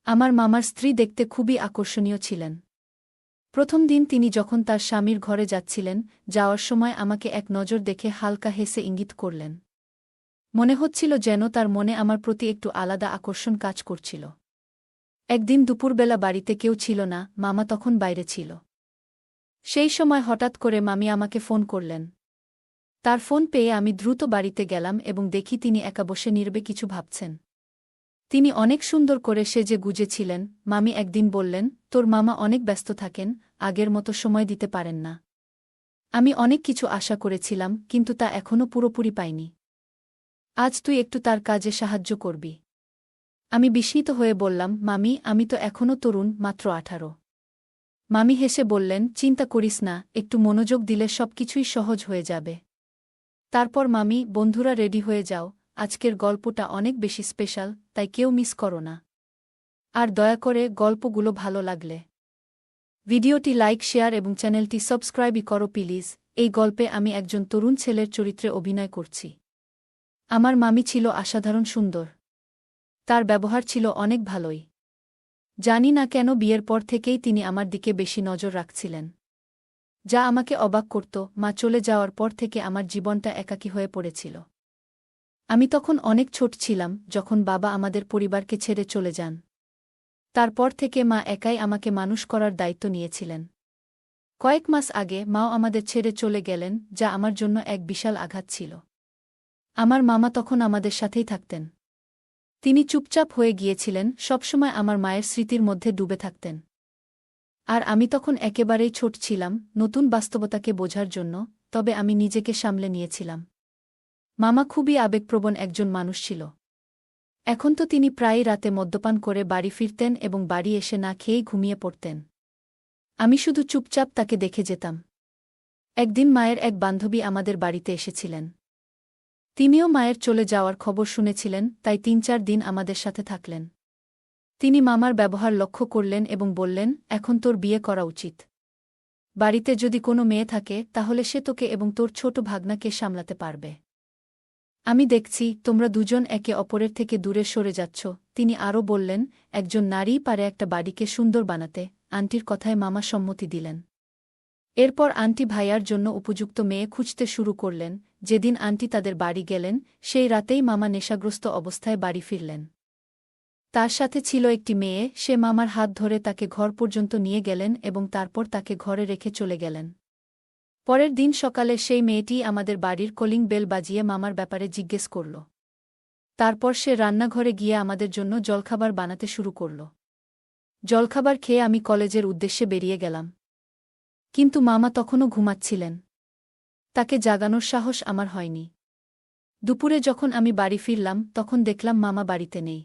আমার মামার স্ত্রী দেখতে খুবই আকর্ষণীয় ছিলেন। প্রথম দিন তিনি যখন তার স্বামীর ঘরে যাচ্ছিলেন, যাওয়ার সময় আমাকে এক নজর দেখে হালকা হেসে ইঙ্গিত করলেন। মনে হচ্ছিল যেন তার মনে আমার প্রতি একটু আলাদা আকর্ষণ কাজ করছিল। একদিন দুপুরবেলা বাড়িতে কেউ ছিল না, মামা তখন বাইরে ছিল। সেই সময় হঠাৎ করে মামি আমাকে ফোন করলেন। তার ফোন পেয়ে আমি দ্রুত বাড়িতে গেলাম এবং দেখি তিনি একা বসে নীরবে কিছু ভাবছেন। তিনি অনেক সুন্দর করে সেজে গুজেছিলেন। মামি একদিন বললেন, তোর মামা অনেক ব্যস্ত থাকেন, আগের মতো সময় দিতে পারেন না। আমি অনেক কিছু আশা করেছিলাম, কিন্তু তা এখনও পুরোপুরি পাইনি। আজ তুই একটু তার কাজে সাহায্য করবি। আমি বিস্মিত হয়ে বললাম, মামি, আমি তো এখনও তরুণ, মাত্র 18। মামি হেসে বললেন, চিন্তা করিস না, একটু মনোযোগ দিলে সবকিছুই সহজ হয়ে যাবে। তারপর মামি, বন্ধুরা রেডি হয়ে যাও, আজকের গল্পটা অনেক বেশি স্পেশাল, তাই কেউ মিস করো না। আর দয়া করে গল্পগুলো ভালো লাগলে ভিডিওটি লাইক, শেয়ার এবং চ্যানেলটি সাবস্ক্রাইবই করো প্লিজ। এই গল্পে আমি একজন তরুণ ছেলের চরিত্রে অভিনয় করছি। আমার মামি ছিল অসাধারণ সুন্দর। তার ব্যবহার ছিল অনেক ভালোই। জানি না কেন বিয়ের পর থেকেই তিনি আমার দিকে বেশি নজর রাখছিলেন, যা আমাকে অবাক করত। মা চলে যাওয়ার পর থেকে আমার জীবনটা একাকী হয়ে পড়েছিল। আমি তখন অনেক ছোট ছিলাম যখন বাবা আমাদের পরিবারকে ছেড়ে চলে যান। তারপর থেকে মা একাই আমাকে মানুষ করার দায়িত্ব নিয়েছিলেন। কয়েক মাস আগে মাও আমাদের ছেড়ে চলে গেলেন, যা আমার জন্য এক বিশাল আঘাত ছিল। আমার মামা তখন আমাদের সাথেই থাকতেন। তিনি চুপচাপ হয়ে গিয়েছিলেন, সবসময় আমার মায়ের স্মৃতির মধ্যে ডুবে থাকতেন। আর আমি তখন একেবারেই ছোট ছিলাম, নতুন বাস্তবতাকে বোঝার জন্য, তবে আমি নিজেকে সামলে নিয়েছিলাম। মামা খুবই আবেগপ্রবণ একজন মানুষ ছিল। এখন তো তিনি প্রায়ই রাতে মদ্যপান করে বাড়ি ফিরতেন এবং বাড়ি এসে না খেয়েই ঘুমিয়ে পড়তেন। আমি শুধু চুপচাপ তাকে দেখে যেতাম। একদিন মায়ের এক বান্ধবী আমাদের বাড়িতে এসেছিলেন। তিনিও মায়ের চলে যাওয়ার খবর শুনেছিলেন, তাই 3-4 দিন আমাদের সাথে থাকলেন। তিনি মামার ব্যবহার লক্ষ্য করলেন এবং বললেন, এখন তোর বিয়ে করা উচিত। বাড়িতে যদি কোনো মেয়ে থাকে তাহলে সে তোকে এবং তোর ছোট ভাগ্নাকে সামলাতে পারবে। আমি দেখছি তোমরা দুজন একে অপরের থেকে দূরে সরে যাচ্ছ। তিনি আরও বললেন, একজন নারীই পারে একটা বাড়িকে সুন্দর বানাতে। আন্টির কথায় মামা সম্মতি দিলেন। এরপর আন্টি ভাইয়ার জন্য উপযুক্ত মেয়ে খুঁজতে শুরু করলেন। যেদিন আন্টি তাদের বাড়ি গেলেন, সেই রাতেই মামা নেশাগ্রস্ত অবস্থায় বাড়ি ফিরলেন। তার সাথে ছিল একটি মেয়ে। সে মামার হাত ধরে তাকে ঘর পর্যন্ত নিয়ে গেলেন এবং তারপর তাকে ঘরে রেখে চলে গেলেন। পরের দিন সকালে সেই মেয়েটি আমাদের বাড়ির কলিং বেল বাজিয়ে মামার ব্যাপারে জিজ্ঞেস করল। তারপর সে রান্নাঘরে গিয়ে আমাদের জন্য জলখাবার বানাতে শুরু করল। জলখাবার খেয়ে আমি কলেজের উদ্দেশ্যে বেরিয়ে গেলাম। কিন্তু মামা তখনও ঘুমাচ্ছিলেন। তাকে জাগানোর সাহস আমার হয়নি। দুপুরে যখন আমি বাড়ি ফিরলাম তখন দেখলাম মামা বাড়িতে নেই।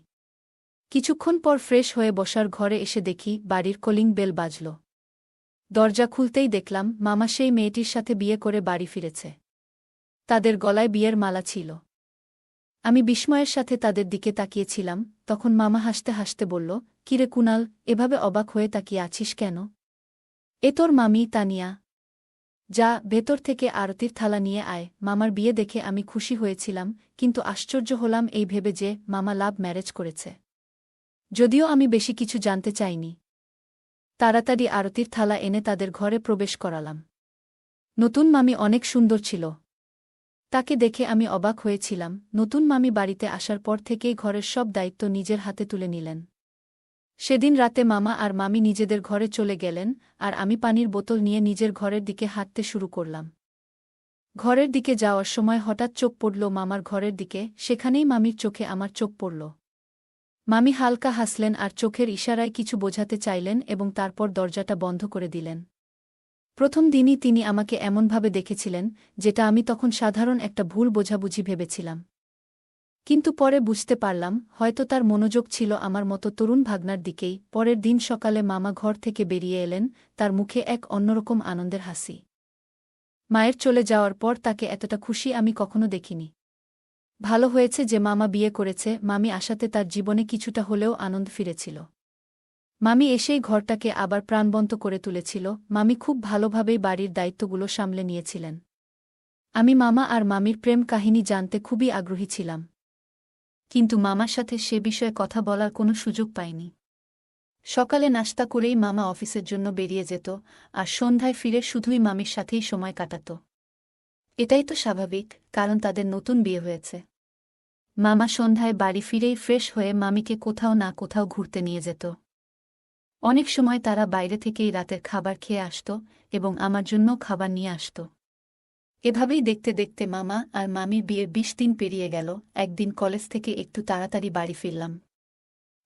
কিছুক্ষণ পর ফ্রেশ হয়ে বসার ঘরে এসে দেখি বাড়ির কলিং বেল বাজল। দরজা খুলতেই দেখলাম মামা সেই মেয়েটির সাথে বিয়ে করে বাড়ি ফিরেছে। তাদের গলায় বিয়ের মালা ছিল। আমি বিস্ময়ের সাথে তাদের দিকে তাকিয়েছিলাম। তখন মামা হাসতে হাসতে বলল, কিরে কুনাল, এভাবে অবাক হয়ে তাকিয়ে আছিস কেন? এ তোর মামি তানিয়া। যা, ভেতর থেকে আরতির থালা নিয়ে আয়। মামার বিয়ে দেখে আমি খুশি হয়েছিলাম, কিন্তু আশ্চর্য হলাম এই ভেবে যে মামা লাভ ম্যারেজ করেছে। যদিও আমি বেশি কিছু জানতে চাইনি। তাড়াতাড়ি আরতির থালা এনে তাদের ঘরে প্রবেশ করালাম। নতুন মামি অনেক সুন্দর ছিল। তাকে দেখে আমি অবাক হয়েছিলাম। নতুন মামি বাড়িতে আসার পর থেকেই ঘরের সব দায়িত্ব নিজের হাতে তুলে নিলেন। সেদিন রাতে মামা আর মামি নিজেদের ঘরে চলে গেলেন, আর আমি পানির বোতল নিয়ে নিজের ঘরের দিকে হাঁটতে শুরু করলাম। ঘরের দিকে যাওয়ার সময় হঠাৎ চোখ পড়ল মামার ঘরের দিকে। সেখানেই মামির চোখে আমার চোখ পড়ল। মামি হালকা হাসলেন আর চোখের ইশারায় কিছু বোঝাতে চাইলেন এবং তারপর দরজাটা বন্ধ করে দিলেন। প্রথম দিনই তিনি আমাকে এমনভাবে দেখেছিলেন, যেটা আমি তখন সাধারণ একটা ভুল বোঝাবুঝি ভেবেছিলাম। কিন্তু পরে বুঝতে পারলাম, হয়তো তার মনোযোগ ছিল আমার মতো তরুণ ভাগ্নার দিকেই। পরের দিন সকালে মামা ঘর থেকে বেরিয়ে এলেন, তার মুখে এক অন্যরকম আনন্দের হাসি। মায়ের চলে যাওয়ার পর তাকে এতটা খুশি আমি কখনো দেখিনি। ভালো হয়েছে যে মামা বিয়ে করেছে। মামি আসাতে তার জীবনে কিছুটা হলেও আনন্দ ফিরেছিল। মামি এসেই ঘরটাকে আবার প্রাণবন্ত করে তুলেছিল। মামি খুব ভালোভাবেই বাড়ির দায়িত্বগুলো সামলে নিয়েছিলেন। আমি মামা আর মামির প্রেম কাহিনী জানতে খুবই আগ্রহী ছিলাম, কিন্তু মামার সাথে সে বিষয়ে কথা বলার কোনো সুযোগ পাইনি। সকালে নাশতা করেই মামা অফিসের জন্য বেরিয়ে যেত, আর সন্ধ্যায় ফিরে শুধুই মামির সাথেই সময় কাটাত। এটাই তো স্বাভাবিক, কারণ তাদের নতুন বিয়ে হয়েছে। মামা সন্ধ্যায় বাড়ি ফিরেই ফ্রেশ হয়ে মামিকে কোথাও না কোথাও ঘুরতে নিয়ে যেত। অনেক সময় তারা বাইরে থেকেই রাতের খাবার খেয়ে আসত এবং আমার জন্যও খাবার নিয়ে আসত। এভাবেই দেখতে দেখতে মামা আর মামির বিয়ের ২০ দিন পেরিয়ে গেল। একদিন কলেজ থেকে একটু তাড়াতাড়ি বাড়ি ফিরলাম।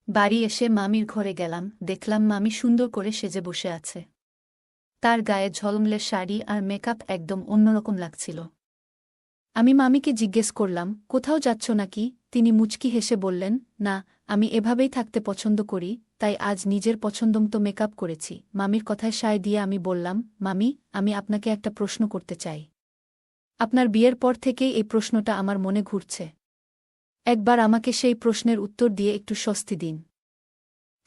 বাড়ি এসে মামির ঘরে গেলাম, দেখলাম মামি সুন্দর করে সেজে বসে আছে। তার গায়ে ঝলমলে শাড়ি আর মেকআপ একদম অন্যরকম লাগছিল। আমি মামিকে জিজ্ঞেস করলাম, কোথাও যাচ্ছ নাকি? তিনি মুচকি হেসে বললেন, না, আমি এভাবেই থাকতে পছন্দ করি, তাই আজ নিজের পছন্দমতো মেকআপ করেছি। মামির কথায় সায় দিয়ে আমি বললাম, মামি, আমি আপনাকে একটা প্রশ্ন করতে চাই। আপনার বিয়ের পর থেকেই এই প্রশ্নটা আমার মনে ঘুরছে। একবার আমাকে সেই প্রশ্নের উত্তর দিয়ে একটু স্বস্তি দিন।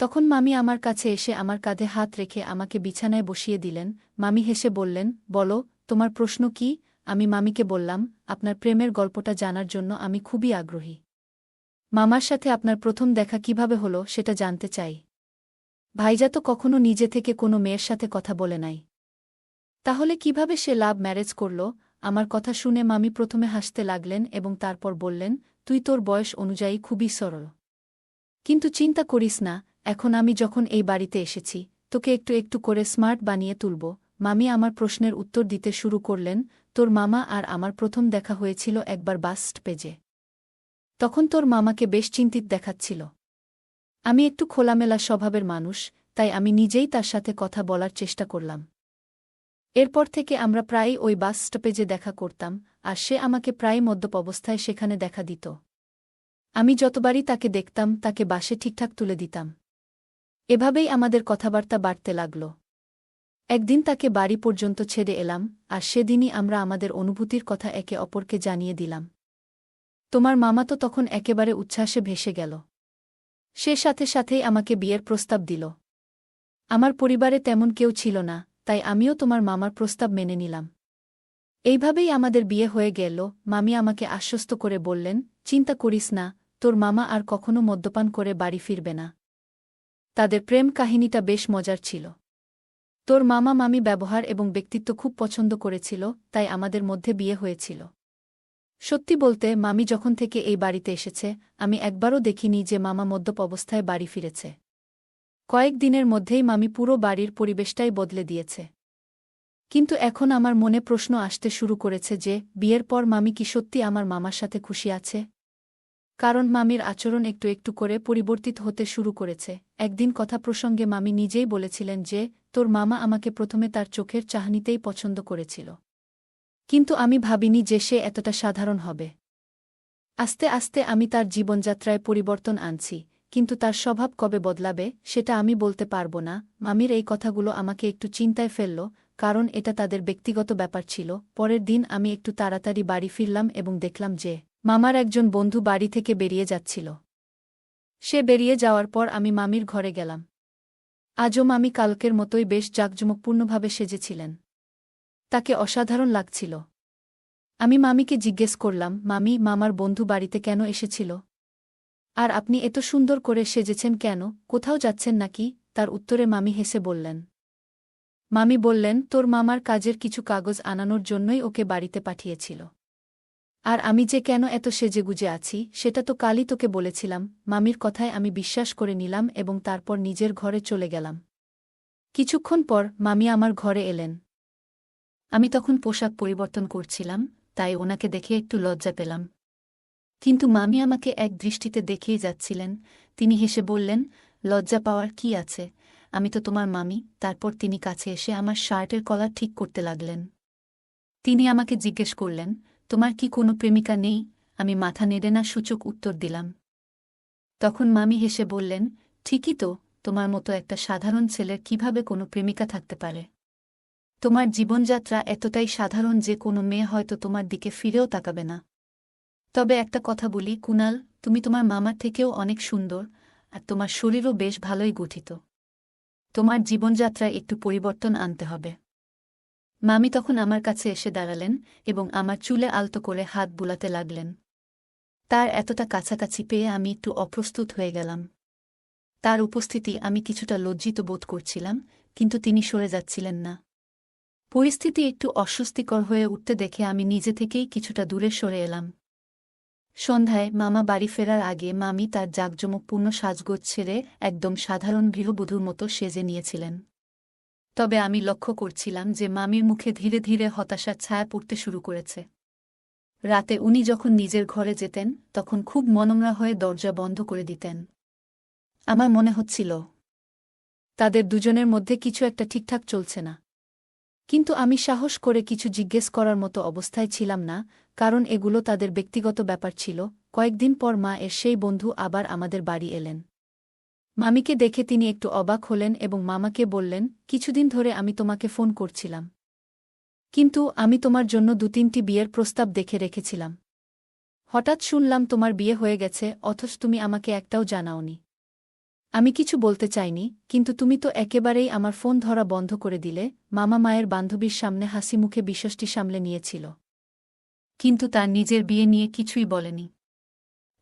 তখন মামি আমার কাছে এসে আমার কাঁধে হাত রেখে আমাকে বিছানায় বসিয়ে দিলেন। মামি হেসে বললেন, বলো, তোমার প্রশ্ন কি? আমি মামিকে বললাম, আপনার প্রেমের গল্পটা জানার জন্য আমি খুবই আগ্রহী। মামার সাথে আপনার প্রথম দেখা কিভাবে হলো সেটা জানতে চাই। ভাইজা তো কখনো নিজে থেকে কোনো মেয়ের সাথে কথা বলে নাই। তাহলে কিভাবে সে লাভ ম্যারেজ করল? আমার কথা শুনে মামি প্রথমে হাসতে লাগলেন এবং তারপর বললেন, তুই তোর বয়স অনুযায়ী খুবই সরল। কিন্তু চিন্তা করিস না, এখন আমি যখন এই বাড়িতে এসেছি, তোকে একটু একটু করে স্মার্ট বানিয়ে তুলব। মামি আমার প্রশ্নের উত্তর দিতে শুরু করলেন, তোর মামা আর আমার প্রথম দেখা হয়েছিল একবার বাস স্টপেজে। তখন তোর মামাকে বেশ চিন্তিত দেখাচ্ছিল। আমি একটু খোলামেলা স্বভাবের মানুষ, তাই আমি নিজেই তার সাথে কথা বলার চেষ্টা করলাম। এরপর থেকে আমরা প্রায়ই ওই বাস স্টপেজে দেখা করতাম, আর সে আমাকে প্রায় মদ্যপ অবস্থায় সেখানে দেখা দিত। আমি যতবারই তাকে দেখতাম তাকে বাসে ঠিকঠাক তুলে দিতাম। এভাবেই আমাদের কথাবার্তা বাড়তে লাগল। একদিন তাকে বাড়ি পর্যন্ত ছেড়ে এলাম, আর সেদিনই আমরা আমাদের অনুভূতির কথা একে অপরকে জানিয়ে দিলাম। তোমার মামা তো তখন একেবারে উচ্ছ্বাসে ভেসে গেল। সে সাথে সাথেই আমাকে বিয়ের প্রস্তাব দিল। আমার পরিবারে তেমন কেউ ছিল না, তাই আমিও তোমার মামার প্রস্তাব মেনে নিলাম। এইভাবেই আমাদের বিয়ে হয়ে গেল। মামি আমাকে আশ্বস্ত করে বললেন, চিন্তা করিস না, তোর মামা আর কখনো মদ্যপান করে বাড়ি ফিরবে না। তাদের প্রেম কাহিনীটা বেশ মজার ছিল। তোর মামা মামি ব্যবহার এবং ব্যক্তিত্ব খুব পছন্দ করেছিল, তাই আমাদের মধ্যে বিয়ে হয়েছিল। সত্যি বলতে, মামি যখন থেকে এই বাড়িতে এসেছে, আমি একবারও দেখিনি যে মামা মদ্যপ অবস্থায় বাড়ি ফিরেছে। কয়েক দিনের মধ্যেই মামি পুরো বাড়ির পরিবেশটাই বদলে দিয়েছে। কিন্তু এখন আমার মনে প্রশ্ন আসতে শুরু করেছে যে, বিয়ের পর মামি কি সত্যি আমার মামার সাথে খুশি আছে? কারণ মামির আচরণ একটু একটু করে পরিবর্তিত হতে শুরু করেছে। একদিন কথা প্রসঙ্গে মামি নিজেই বলেছিলেন যে, তোর মামা আমাকে প্রথমে তার চোখের চাহনিতেই পছন্দ করেছিল। কিন্তু আমি ভাবিনি যে সে এতটা সাধারণ হবে। আস্তে আস্তে আমি তার জীবনযাত্রায় পরিবর্তন আনছি, কিন্তু তার স্বভাব কবে বদলাবে সেটা আমি বলতে পারব না। মামির এই কথাগুলো আমাকে একটু চিন্তায় ফেলল, কারণ এটা তাদের ব্যক্তিগত ব্যাপার ছিল। পরের দিন আমি একটু তাড়াতাড়ি বাড়ি ফিরলাম এবং দেখলাম যে, মামার একজন বন্ধু বাড়ি থেকে বেরিয়ে যাচ্ছিল। সে বেরিয়ে যাওয়ার পর আমি মামির ঘরে গেলাম। আজও মামি কালকের মতোই বেশ জাঁকজমকপূর্ণভাবে সেজেছিলেন। তাকে অসাধারণ লাগছিল। আমি মামিকে জিজ্ঞেস করলাম, মামি, মামার বন্ধু বাড়িতে কেন এসেছিল? আর আপনি এত সুন্দর করে সেজেছেন কেন? কোথাও যাচ্ছেন নাকি? তার উত্তরে মামি হেসে বললেন। মামি বললেন, তোর মামার কাজের কিছু কাগজ আনানোর জন্যই ওকে বাড়িতে পাঠিয়েছিল। আর আমি যে কেন এত সেজেগুজে আছি সেটা তো কালই তোকে বলেছিলাম। মামির কথায় আমি বিশ্বাস করে নিলাম এবং তারপর নিজের ঘরে চলে গেলাম। কিছুক্ষণ পর মামি আমার ঘরে এলেন। আমি তখন পোশাক পরিবর্তন করছিলাম, তাই ওনাকে দেখে একটু লজ্জা পেলাম। কিন্তু মামি আমাকে এক দৃষ্টিতে দেখেই যাচ্ছিলেন। তিনি হেসে বললেন, লজ্জা পাওয়ার কি আছে? আমি তো তোমার মামি। তারপর তিনি কাছে এসে আমার শার্টের কলার ঠিক করতে লাগলেন। তিনি আমাকে জিজ্ঞেস করলেন, তোমার কি কোনো প্রেমিকা নেই? আমি মাথা নেড়ে না সূচক উত্তর দিলাম। তখন মামি হেসে বললেন, ঠিকই তো, তোমার মতো একটা সাধারণ ছেলের কিভাবে কোনো প্রেমিকা থাকতে পারে? তোমার জীবনযাত্রা এতটাই সাধারণ যে কোনো মেয়ে হয়তো তোমার দিকে ফিরেও তাকাবে না। তবে একটা কথা বলি কুনাল, তুমি তোমার মামার থেকেও অনেক সুন্দর, আর তোমার শরীরও বেশ ভালোই গঠিত। তোমার জীবনযাত্রায় একটু পরিবর্তন আনতে হবে। মামি তখন আমার কাছে এসে দাঁড়ালেন এবং আমার চুলে আলতো করে হাত বুলাতে লাগলেন। তার এতটা কাছাকাছি পেয়ে আমি একটু অপ্রস্তুত হয়ে গেলাম। তার উপস্থিতি আমি কিছুটা লজ্জিত বোধ করছিলাম, কিন্তু তিনি সরে যাচ্ছিলেন না। পরিস্থিতি একটু অস্বস্তিকর হয়ে উঠতে দেখে আমি নিজে থেকেই কিছুটা দূরে সরে এলাম। সন্ধ্যায় মামা বাড়ি ফেরার আগে মামি তার জাঁকজমকপূর্ণ সাজগোজ ছেড়ে একদম সাধারণ গৃহবধূর মতো সেজে নিয়েছিলেন। তবে আমি লক্ষ্য করছিলাম যে মামির মুখে ধীরে ধীরে হতাশার ছায়া পড়তে শুরু করেছে। রাতে উনি যখন নিজের ঘরে যেতেন তখন খুব মনমরা হয়ে দরজা বন্ধ করে দিতেন। আমার মনে হচ্ছিল তাদের দুজনের মধ্যে কিছু একটা ঠিকঠাক চলছে না। কিন্তু আমি সাহস করে কিছু জিজ্ঞেস করার মতো অবস্থায় ছিলাম না, কারণ এগুলো তাদের ব্যক্তিগত ব্যাপার ছিল। কয়েকদিন পর মা এর সেই বন্ধু আবার আমাদের বাড়ি এলেন। মামিকে দেখে তিনি একটু অবাক হলেন এবং মামাকে বললেন, কিছুদিন ধরে আমি তোমাকে ফোন করছিলাম, কিন্তু আমি তোমার জন্য ২-৩টি বিয়ের প্রস্তাব দেখে রেখেছিলাম। হঠাৎ শুনলাম তোমার বিয়ে হয়ে গেছে, অথচ তুমি আমাকে একটাও জানাওনি। আমি কিছু বলতে চাইনি, কিন্তু তুমি তো একেবারেই আমার ফোন ধরা বন্ধ করে দিলে। মামা মায়ের বান্ধবীর সামনে হাসি মুখে বিষয়টি সামলে নিয়েছিল, কিন্তু তার নিজের বিয়ে নিয়ে কিছুই বলেনি।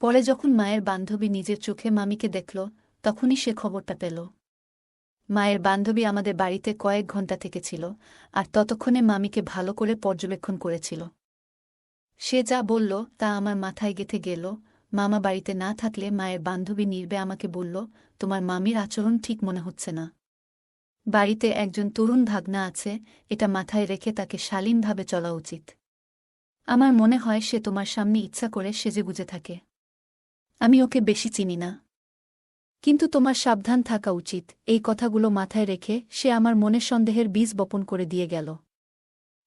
পরে যখন মায়ের বান্ধবী নিজের চোখে মামিকে দেখল, তখনই সে খবরটা পেল। মায়ের বান্ধবী আমাদের বাড়িতে কয়েক ঘণ্টা থেকেছিল, আর ততক্ষণে মামিকে ভালো করে পর্যবেক্ষণ করেছিল। সে যা বলল তা আমার মাথায় গেঁথে গেল। মামা বাড়িতে না থাকলে মায়ের বান্ধবী নির্বে আমাকে বলল, তোমার মামির আচরণ ঠিক মনে হচ্ছে না। বাড়িতে একজন তরুণ ভাগ্না আছে, এটা মাথায় রেখে তাকে শালীনভাবে চলা উচিত। আমার মনে হয় সে তোমার সামনে ইচ্ছা করে সেজেগুজে থাকে। আমি ওকে বেশি চিনি না, কিন্তু তোমার সাবধান থাকা উচিত। এই কথাগুলো মাথায় রেখে সে আমার মনে সন্দেহের বীজ বপন করে দিয়ে গেল।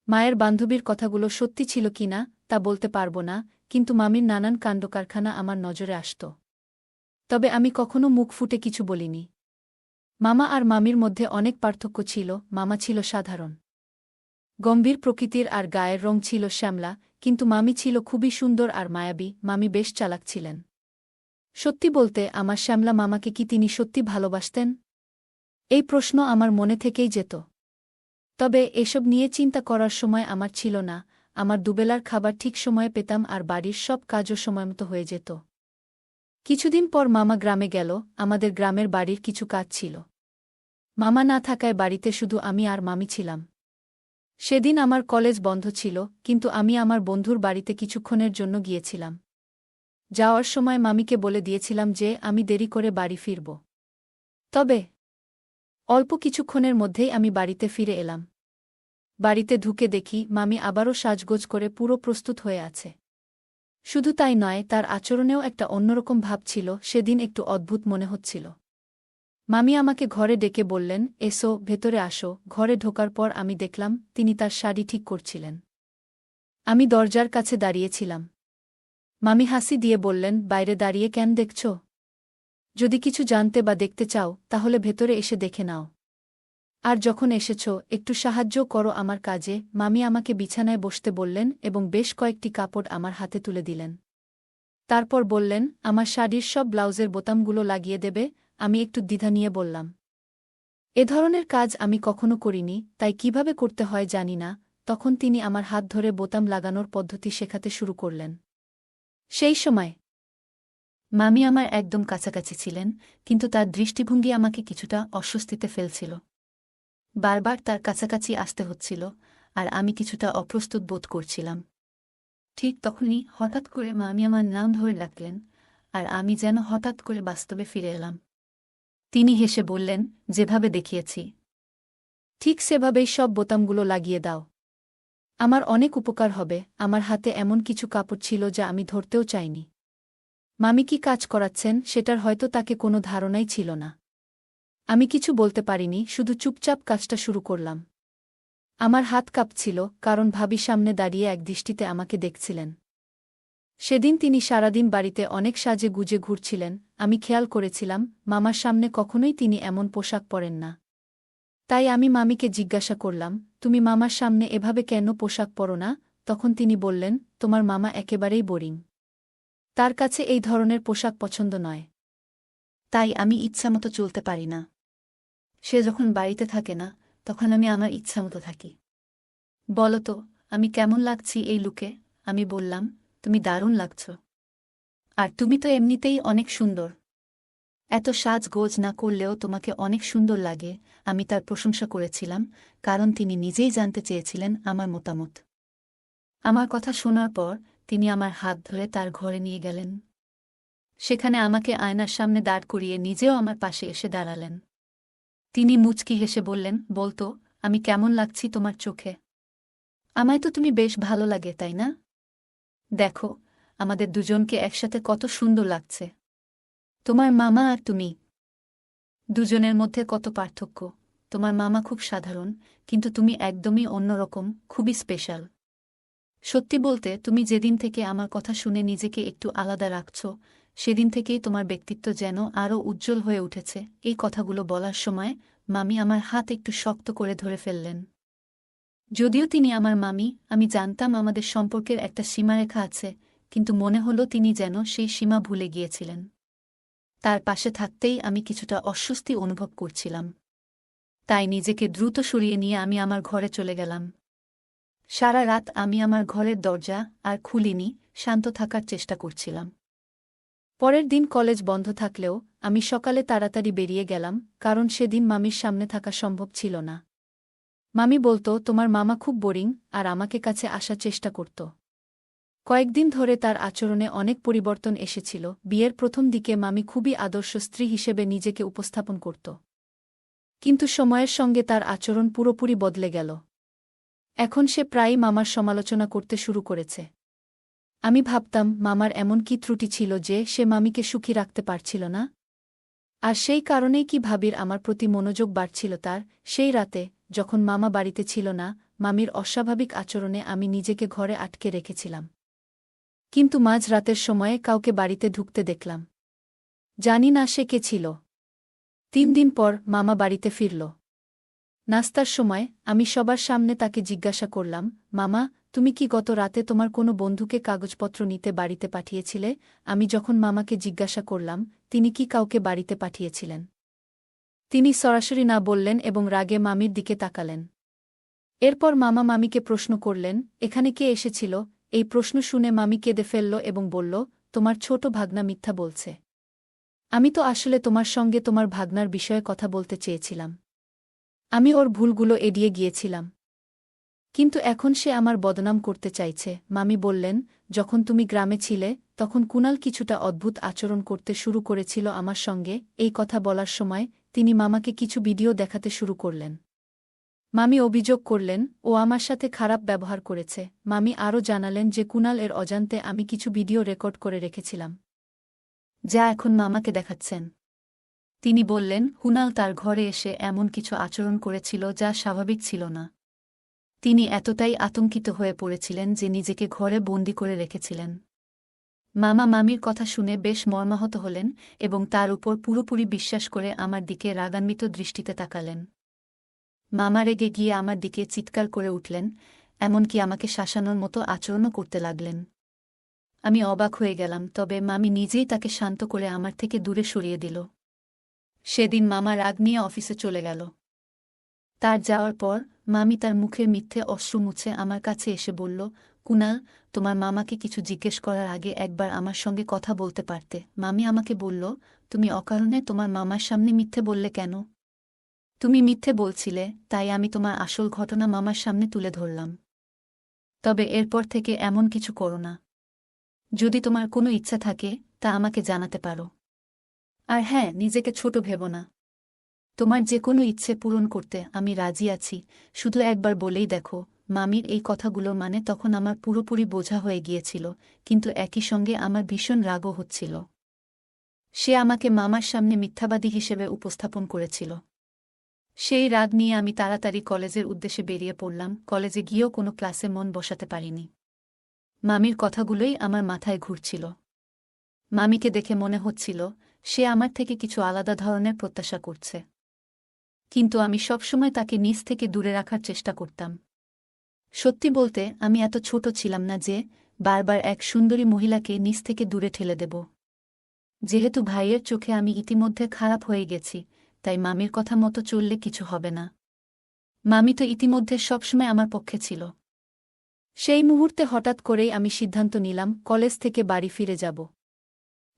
মায়ের বান্ধবীর কথাগুলো সত্যি ছিল কিনা তা বলতে পারব না, কিন্তু মামির নানান কাণ্ডকারখানা আমার নজরে আসত। তবে আমি কখনো মুখ ফুটে কিছু বলিনি। মামা আর মামির মধ্যে অনেক পার্থক্য ছিল। মামা ছিল সাধারণ, গম্ভীর প্রকৃতির আর গায়ের রং ছিল শ্যামলা, কিন্তু মামি ছিল খুবই সুন্দর আর মায়াবী। মামি বেশ চালাক ছিলেন। সত্যি বলতে, আমার শ্যামলা মামাকে কি তিনি সত্যি ভালোবাসতেন? এই প্রশ্ন আমার মনে থেকেই যেত। তবে এসব নিয়ে চিন্তা করার সময় আমার ছিল না। আমার দুবেলার খাবার ঠিক সময়ে পেতাম আর বাড়ির সব কাজও সময়মতো হয়ে যেত। কিছুদিন পর মামা গ্রামে গেল। আমাদের গ্রামের বাড়ির কিছু কাজ ছিল। মামা না থাকায় বাড়িতে শুধু আমি আর মামি ছিলাম। সেদিন আমার কলেজ বন্ধ ছিল, কিন্তু আমি আমার বন্ধুর বাড়িতে কিছুক্ষণের জন্য গিয়েছিলাম। যাওয়ার সময় মামিকে বলে দিয়েছিলাম যে আমি দেরি করে বাড়ি ফিরব। তবে অল্প কিছুক্ষণের মধ্যেই আমি বাড়িতে ফিরে এলাম। বাড়িতে ঢুকে দেখি মামি আবারও সাজগোজ করে পুরো প্রস্তুত হয়ে আছে। শুধু তাই নয়, তার আচরণেও একটা অন্যরকম ভাব ছিল। সেদিন একটু অদ্ভুত মনে হচ্ছিল। মামি আমাকে ঘরে ডেকে বললেন, এসো, ভেতরে আসো। ঘরে ঢোকার পর আমি দেখলাম তিনি তার শাড়ি ঠিক করছিলেন। আমি দরজার কাছে দাঁড়িয়েছিলাম। মামি হাসি দিয়ে বললেন, বাইরে দাঁড়িয়ে কেন দেখছ? যদি কিছু জানতে বা দেখতে চাও তাহলে ভেতরে এসে দেখে নাও। আর যখন এসেছ, একটু সাহায্য করো আমার কাজে। মামি আমাকে বিছানায় বসতে বললেন এবং বেশ কয়েকটি কাপড় আমার হাতে তুলে দিলেন। তারপর বললেন, আমার শাড়ির সব ব্লাউজের বোতামগুলো লাগিয়ে দেবে। আমি একটু দ্বিধা নিয়ে বললাম, এ ধরনের কাজ আমি কখনো করিনি, তাই কিভাবে করতে হয় জানি না। তখন তিনি আমার হাত ধরে বোতাম লাগানোর পদ্ধতি শেখাতে শুরু করলেন। সেই সময় মামি আমার একদম কাছাকাছি ছিলেন, কিন্তু তার দৃষ্টিভঙ্গি আমাকে কিছুটা অস্বস্তিতে ফেলছিল। বারবার তার কাছাকাছি আসতে হচ্ছিল, আর আমি কিছুটা অপ্রস্তুত বোধ করছিলাম। ঠিক তখনই হঠাৎ করে মামি আমার নাম ধরে ডাকলেন, আর আমি যেন হঠাৎ করে বাস্তবে ফিরে এলাম। তিনি হেসে বললেন, যেভাবে দেখিয়েছি ঠিক সেভাবেই সব বোতামগুলো লাগিয়ে দাও। আমার অনেক উপকার হবে। আমার হাতে এমন কিছু কাপড় ছিল যা আমি ধরতেও চাইনি। মামি কি কাজ করাচ্ছেন সেটার হয়তো তাকে কোনো ধারণাই ছিল না। আমি কিছু বলতে পারিনি, শুধু চুপচাপ কাজটা শুরু করলাম। আমার হাত কাঁপছিল, কারণ ভাবি সামনে দাঁড়িয়ে একদৃষ্টিতে আমাকে দেখছিলেন। সেদিন তিনি সারাদিন বাড়িতে অনেক সাজে গুজে ঘুরছিলেন। আমি খেয়াল করেছিলাম মামার সামনে কখনোই তিনি এমন পোশাক পরেন না। তাই আমি মামিকে জিজ্ঞাসা করলাম, তুমি মামার সামনে এভাবে কেন পোশাক পরো না? তখন তিনি বললেন, তোমার মামা একেবারেই বোরিং। তার কাছে এই ধরনের পোশাক পছন্দ নয়। তাই আমি ইচ্ছামতো চলতে পারি না। সে যখন বাড়িতে থাকে না, তখন আমি আমার ইচ্ছামতো থাকি। বলো তো, আমি কেমন লাগছি এই লুকে? আমি বললাম, তুমি দারুণ লাগছ। আর তুমি তো এমনিতেই অনেক সুন্দর। এত সাজগোজ না করলেও তোমাকে অনেক সুন্দর লাগে। আমি তার প্রশংসা করেছিলাম, কারণ তিনি নিজেই জানতে চেয়েছিলেন আমার মতামত। আমার কথা শোনার পর তিনি আমার হাত ধরে তার ঘরে নিয়ে গেলেন। সেখানে আমাকে আয়নার সামনে দাঁড় করিয়ে নিজেও আমার পাশে এসে দাঁড়ালেন। তিনি মুচকি হেসে বললেন, বলতো, আমি কেমন লাগছি তোমার চোখে? আমায় তো তুমি বেশ ভালো লাগে, তাই না? দেখো, আমাদের দুজনকে একসাথে কত সুন্দর লাগছে। তোমার মামা আর তুমি, দুজনের মধ্যে কত পার্থক্য। তোমার মামা খুব সাধারণ, কিন্তু তুমি একদমই অন্যরকম, খুবই স্পেশাল। সত্যি বলতে, তুমি যেদিন থেকে আমার কথা শুনে নিজেকে একটু আলাদা রাখছ, সেদিন থেকেই তোমার ব্যক্তিত্ব যেন আরও উজ্জ্বল হয়ে উঠেছে। এই কথাগুলো বলার সময় মামি আমার হাত একটু শক্ত করে ধরে ফেললেন। যদিও তিনি আমার মামি, আমি জানতাম আমাদের সম্পর্কের একটা সীমারেখা আছে, কিন্তু মনে হলো তিনি যেন সেই সীমা ভুলে গিয়েছিলেন। তার পাশে থাকতেই আমি কিছুটা অস্বস্তি অনুভব করছিলাম। তাই নিজেকে দ্রুত সরিয়ে নিয়ে আমি আমার ঘরে চলে গেলাম। সারা রাত আমি আমার ঘরের দরজা আর খুলিনি, শান্ত থাকার চেষ্টা করছিলাম। পরের দিন কলেজ বন্ধ থাকলেও আমি সকালে তাড়াতাড়ি বেরিয়ে গেলাম, কারণ সেদিন মামির সামনে থাকা সম্ভব ছিল না। মামি বলতো, তোমার মামা খুব বোরিং, আর আমাকে কাছে আসার চেষ্টা করত। কয়েকদিন ধরে তার আচরণে অনেক পরিবর্তন এসেছিল। বিয়ের প্রথম দিকে মামি খুবই আদর্শ স্ত্রী হিসেবে নিজেকে উপস্থাপন করত, কিন্তু সময়ের সঙ্গে তার আচরণ পুরোপুরি বদলে গেল। এখন সে প্রায়ই মামার সমালোচনা করতে শুরু করেছে। আমি ভাবতাম, মামার এমন কি ত্রুটি ছিল যে সে মামিকে সুখী রাখতে পারছিল না? আর সেই কারণেই কি ভাবির আমার প্রতি মনোযোগ বাড়ছিল তার। সেই রাতে, যখন মামা বাড়িতে ছিল না, মামির অস্বাভাবিক আচরণে আমি নিজেকে ঘরে আটকে রেখেছিলাম। কিন্তু মাঝ রাতের সময়ে কাউকে বাড়িতে ঢুকতে দেখলাম। জানি না সে কে ছিল। 3 দিন পর মামা বাড়িতে ফিরল। নাস্তার সময় আমি সবার সামনে তাকে জিজ্ঞাসা করলাম, মামা, তুমি কি গত রাতে তোমার কোনো বন্ধুকে কাগজপত্র নিতে বাড়িতে পাঠিয়েছিলে? আমি যখন মামাকে জিজ্ঞাসা করলাম, তিনি কি কাউকে বাড়িতে পাঠিয়েছিলেন, তিনি সরাসরি না বললেন এবং রাগে মামির দিকে তাকালেন। এরপর মামা মামিকে প্রশ্ন করলেন, এখানে কে এসেছিল? এই প্রশ্ন শুনে মামি কেঁদে ফেলল এবং বলল, তোমার ছোট ভাগনা মিথ্যা বলছে। আমি তো আসলে তোমার সঙ্গে তোমার ভাগনার বিষয়ে কথা বলতে চেয়েছিলাম। আমি ওর ভুলগুলো এড়িয়ে গিয়েছিলাম, কিন্তু এখন সে আমার বদনাম করতে চাইছে। মামি বললেন, যখন তুমি গ্রামে ছিলে, তখন কুনাল কিছুটা অদ্ভুত আচরণ করতে শুরু করেছিল আমার সঙ্গে। এই কথা বলার সময় তিনি মামাকে কিছু ভিডিও দেখাতে শুরু করলেন। মামি অভিযোগ করলেন, ও আমার সাথে খারাপ ব্যবহার করেছে। মামি আরও জানালেন যে কুনাল এর অজান্তে আমি কিছু ভিডিও রেকর্ড করে রেখেছিলাম, যা এখন মামাকে দেখাচ্ছেন। তিনি বললেন, কুনাল তার ঘরে এসে এমন কিছু আচরণ করেছিল যা স্বাভাবিক ছিল না। তিনি এতটাই আতঙ্কিত হয়ে পড়েছিলেন যে নিজেকে ঘরে বন্দি করে রেখেছিলেন। মামা মামির কথা শুনে বেশ মর্মাহত হলেন এবং তার উপর পুরোপুরি বিশ্বাস করে আমার দিকে রাগান্বিত দৃষ্টিতে তাকালেন। মামা রেগে গিয়ে আমার দিকে চিৎকার করে উঠলেন, এমনকি আমাকে শাসানোর মতো আচরণও করতে লাগলেন। আমি অবাক হয়ে গেলাম, তবে মামি নিজেই তাকে শান্ত করে আমার থেকে দূরে সরিয়ে দিল। সেদিন মামা রাগ নিয়ে অফিসে চলে গেল। তার যাওয়ার পর মামি তার মুখের মিথ্যে অশ্রু মুছে আমার কাছে এসে বলল, কুনাল, তোমার মামাকে কিছু জিজ্ঞেস করার আগে একবার আমার সঙ্গে কথা বলতে পারতে। মামি আমাকে বলল, তুমি অকারণে তোমার মামার সামনে মিথ্যে বললে কেন? তুমি মিথ্যে বলছিলে, তাই আমি তোমার আসল ঘটনা মামার সামনে তুলে ধরলাম। তবে এরপর থেকে এমন কিছু করো না। যদি তোমার কোনো ইচ্ছা থাকে, তা আমাকে জানাতে পারো। আর হ্যাঁ, নিজেকে ছোট ভেবো না। তোমার যে কোনো ইচ্ছে পূরণ করতে আমি রাজি আছি, শুধু একবার বলেই দেখো। মামির এই কথাগুলো মানে তখন আমার পুরোপুরি বোঝা হয়ে গিয়েছিল, কিন্তু একই সঙ্গে আমার ভীষণ রাগও হচ্ছিল। সে আমাকে মামার সামনে মিথ্যাবাদী হিসেবে উপস্থাপন করেছিল। সেই রাগ নিয়ে আমি তাড়াতাড়ি কলেজের উদ্দেশ্যে বেরিয়ে পড়লাম। কলেজে গিয়েও কোনো ক্লাসে মন বসাতে পারিনি। মামির কথাগুলোই আমার মাথায় ঘুরছিল। মামিকে দেখে মনে হচ্ছিল সে আমার থেকে কিছু আলাদা ধরনের প্রত্যাশা করছে, কিন্তু আমি সবসময় তাকে নিজ থেকে দূরে রাখার চেষ্টা করতাম। সত্যি বলতে, আমি এত ছোট ছিলাম না যে বারবার এক সুন্দরী মহিলাকে নিজ থেকে দূরে ঠেলে দেব। যেহেতু ভাইয়ের চোখে আমি ইতিমধ্যে খারাপ হয়ে গেছি, তাই মামির কথা মতো চললে কিছু হবে না। মামি তো ইতিমধ্যে সবসময় আমার পক্ষে ছিল। সেই মুহূর্তে হঠাৎ করেই আমি সিদ্ধান্ত নিলাম কলেজ থেকে বাড়ি ফিরে যাব।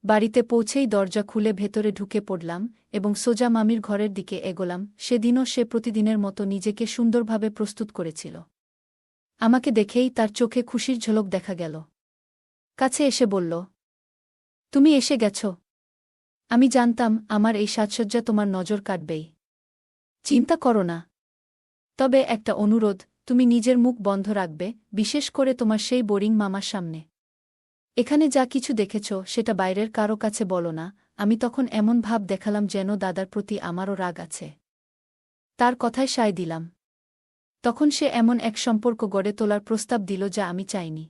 বাড়িতে পৌঁছেই দরজা খুলে ভেতরে ঢুকে পড়লাম এবং সোজা মামির ঘরের দিকে এগোলাম। সেদিনও সে প্রতিদিনের মতো নিজেকে সুন্দরভাবে প্রস্তুত করেছিল। আমাকে দেখেই তার চোখে খুশির ঝলক দেখা গেল। কাছে এসে বলল, তুমি এসে গেছ। আমি জানতাম আমার এই সাজসজ্জা তোমার নজর কাটবেই। চিন্তা করো না। তবে একটা অনুরোধ, তুমি নিজের মুখ বন্ধ রাখবে, বিশেষ করে তোমার সেই বোরিং মামার সামনে। এখানে যা কিছু দেখেছ সেটা বাইরের কারো কাছে বলো না। আমি তখন এমন ভাব দেখালাম যেন দাদার প্রতি আমারও রাগ আছে। তার কথায় সায় দিলাম। তখন সে এমন এক সম্পর্ক গড়ে তোলার প্রস্তাব দিল যা আমি চাইনি।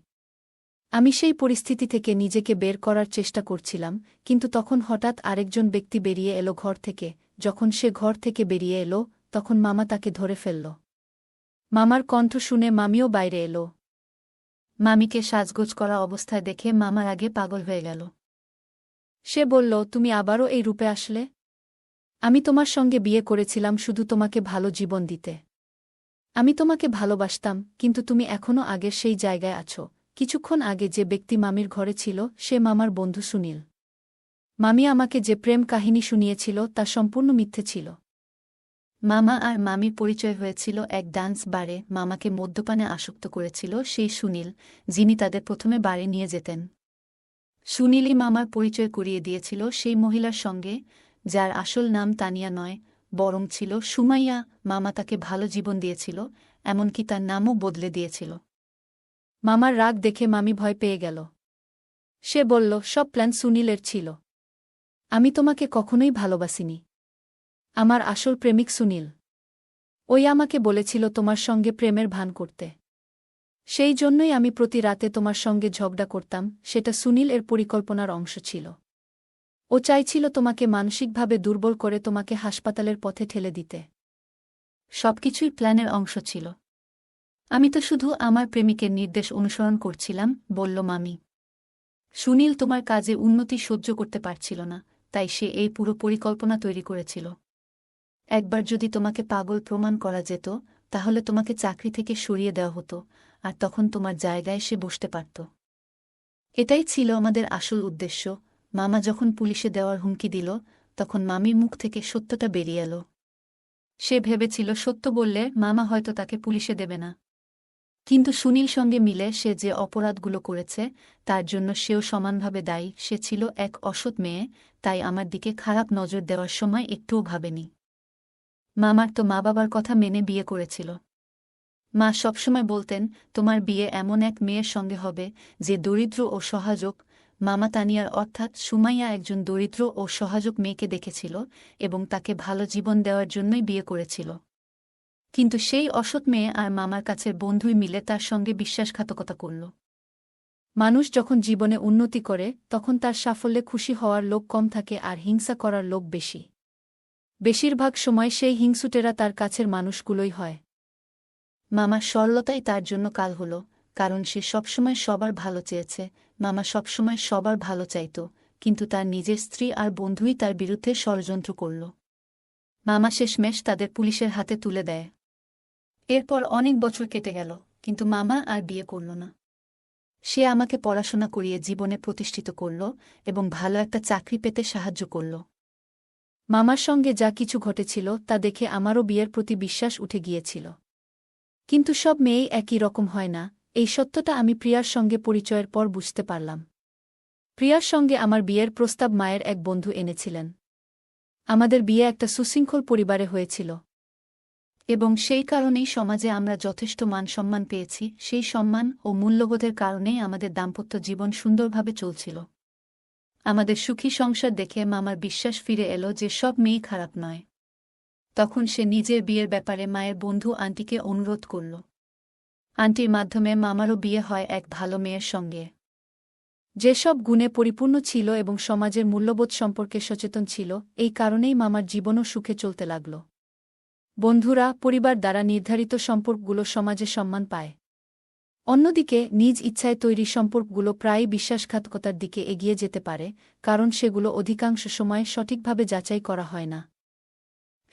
আমি সেই পরিস্থিতি থেকে নিজেকে বের করার চেষ্টা করছিলাম, কিন্তু তখন হঠাৎ আরেকজন ব্যক্তি বেরিয়ে এলো ঘর থেকে। যখন সে ঘর থেকে বেরিয়ে এলো, তখন মামা তাকে ধরে ফেলল। মামার কণ্ঠ শুনে মামিও বাইরে এলো। মামিকে সাজগোজ করা অবস্থায় দেখে মামার আগে পাগল হয়ে গেল। সে বলল, তুমি আবারও এই রূপে আসলে? আমি তোমার সঙ্গে বিয়ে করেছিলাম শুধু তোমাকে ভালো জীবন দিতে। আমি তোমাকে ভালোবাসতাম, কিন্তু তুমি এখনও আগের সেই জায়গায় আছো। কিছুক্ষণ আগে যে ব্যক্তি মামির ঘরে ছিল সে মামার বন্ধু সুনীল। মামি আমাকে যে প্রেম কাহিনী শুনিয়েছিল তা সম্পূর্ণ মিথ্যে ছিল। মামা আর মামির পরিচয় হয়েছিল এক ডান্স বারে। মামাকে মদ্যপানে আসক্ত করেছিল সেই সুনীল, যিনি তাদের প্রথমে বারে নিয়ে যেতেন। সুনীলই মামার পরিচয় করিয়ে দিয়েছিল সেই মহিলার সঙ্গে, যার আসল নাম তানিয়া নয়, বরং ছিল সুমাইয়া। মামা তাকে ভালো জীবন দিয়েছিল, এমনকি তার নামও বদলে দিয়েছিল। মামার রাগ দেখে মামি ভয় পেয়ে গেল। সে বলল, সব প্ল্যান সুনীলের ছিল। আমি তোমাকে কখনোই ভালোবাসিনি। আমার আসল প্রেমিক সুনীল। ওই আমাকে বলেছিল তোমার সঙ্গে প্রেমের ভান করতে। সেই জন্যই আমি প্রতি রাতে তোমার সঙ্গে ঝগড়া করতাম। সেটা সুনীল এর পরিকল্পনার অংশ ছিল। ও চাইছিল তোমাকে মানসিকভাবে দুর্বল করে তোমাকে হাসপাতালের পথে ঠেলে দিতে। সবকিছুই প্ল্যানের অংশ ছিল। আমি তো শুধু আমার প্রেমিকের নির্দেশ অনুসরণ করছিলাম, বলল মামি। সুনীল তোমার কাজে উন্নতি সহ্য করতে পারছিল না, তাই সে এই পুরো পরিকল্পনা তৈরি করেছিল। একবার যদি তোমাকে পাগল প্রমাণ করা যেত, তাহলে তোমাকে চাকরি থেকে সরিয়ে দেওয়া হতো, আর তখন তোমার জায়গায় সে বসতে পারত। এটাই ছিল আমাদের আসল উদ্দেশ্য। মামা যখন পুলিশে দেওয়ার হুমকি দিল, তখন মামির মুখ থেকে সত্যটা বেরিয়ে এলো। সে ভেবেছিল সত্য বললে মামা হয়তো তাকে পুলিশে দেবে না। কিন্তু সুনীল সঙ্গে মিলে সে যে অপরাধগুলো করেছে তার জন্য সেও সমানভাবে দায়ী। সে ছিল এক অসৎ মেয়ে, তাই আমার দিকে খারাপ নজর দেওয়ার সময় একটুও ভাবেনি। মামার তো মা বাবার কথা মেনে বিয়ে করেছিল। মা সবসময় বলতেন, তোমার বিয়ে এমন এক মেয়ের সঙ্গে হবে যে দরিদ্র ও সহায়ক। মামা তানিয়ার অর্থাৎ সুমাইয়া একজন দরিদ্র ও সহায়ক মেয়েকে দেখেছিল এবং তাকে ভালো জীবন দেওয়ার জন্যই বিয়ে করেছিল। কিন্তু সেই অসৎ মেয়ে আর মামার কাছের বন্ধুই মিলে তার সঙ্গে বিশ্বাসঘাতকতা করল। মানুষ যখন জীবনে উন্নতি করে তখন তার সাফল্যে খুশি হওয়ার লোক কম থাকে আর হিংসা করার লোক বেশি। বেশিরভাগ সময় সেই হিংসুটেরা তার কাছের মানুষগুলোই হয়। মামার সরলতাই তার জন্য কাল হল, কারণ সে সবসময় সবার ভালো চেয়েছে। মামা সবসময় সবার ভালো চাইত, কিন্তু তার নিজের স্ত্রী আর বন্ধুই তার বিরুদ্ধে ষড়যন্ত্র করল। মামা শেষমেশ তাদের পুলিশের হাতে তুলে দেয়। এরপর অনেক বছর কেটে গেল, কিন্তু মামা আর বিয়ে করল না। সে আমাকে পড়াশোনা করিয়ে জীবনে প্রতিষ্ঠিত করল এবং ভালো একটা চাকরি পেতে সাহায্য করল। মামার সঙ্গে যা কিছু ঘটেছিল তা দেখে আমারও বিয়ের প্রতি বিশ্বাস উঠে গিয়েছিল। কিন্তু সব মেয়েই একই রকম হয় না, এই সত্যটা আমি প্রিয়ার সঙ্গে পরিচয়ের পর বুঝতে পারলাম। প্রিয়ার সঙ্গে আমার বিয়ের প্রস্তাব মায়ের এক বন্ধু এনেছিলেন। আমাদের বিয়ে একটা সুশৃঙ্খল পরিবারে হয়েছিল এবং সেই কারণেই সমাজে আমরা যথেষ্ট মান সম্মান পেয়েছি। সেই সম্মান ও মূল্যবোধের কারণেই আমাদের দাম্পত্য জীবন সুন্দরভাবে চলছিল। আমাদের সুখী সংসার দেখে মামার বিশ্বাস ফিরে এলো যে সব মেয়ে খারাপ নয়। তখন সে নিজের বিয়ের ব্যাপারে মায়ের বন্ধু আন্টিকে অনুরোধ করল। আন্টির মাধ্যমে মামারও বিয়ে হয় এক ভালো মেয়ের সঙ্গে, যেসব গুণে পরিপূর্ণ ছিল এবং সমাজের মূল্যবোধ সম্পর্কে সচেতন ছিল। এই কারণেই মামার জীবনও সুখে চলতে লাগল। বন্ধুরা, পরিবার দ্বারা নির্ধারিত সম্পর্কগুলো সমাজে সম্মান পায়। অন্যদিকে নিজ ইচ্ছায় তৈরি সম্পর্কগুলো প্রায়ই বিশ্বাসঘাতকতার দিকে এগিয়ে যেতে পারে, কারণ সেগুলো অধিকাংশ সময় সঠিকভাবে যাচাই করা হয় না।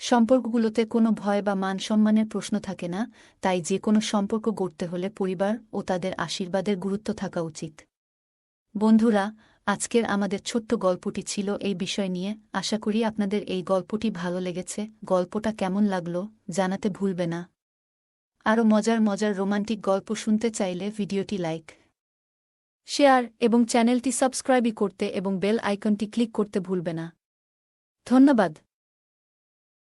সম্পর্কগুলোতে কোনো ভয় বা মান সম্মানের প্রশ্ন থাকে না, তাই যে কোনো সম্পর্ক গড়তে হলে পরিবার ও তাদের আশীর্বাদের গুরুত্ব থাকা উচিত। বন্ধুরা, আজকের আমাদের ছোট্ট গল্পটি ছিল এই বিষয় নিয়ে। আশা করি আপনাদের এই গল্পটি ভালো লেগেছে। গল্পটা কেমন লাগলো জানাতে ভুলবে না। আরও মজার মজার রোমান্টিক গল্প শুনতে চাইলে ভিডিওটি লাইক, শেয়ার এবং চ্যানেলটি সাবস্ক্রাইব করতে এবং বেল আইকনটি ক্লিক করতে ভুলবে না। ধন্যবাদ।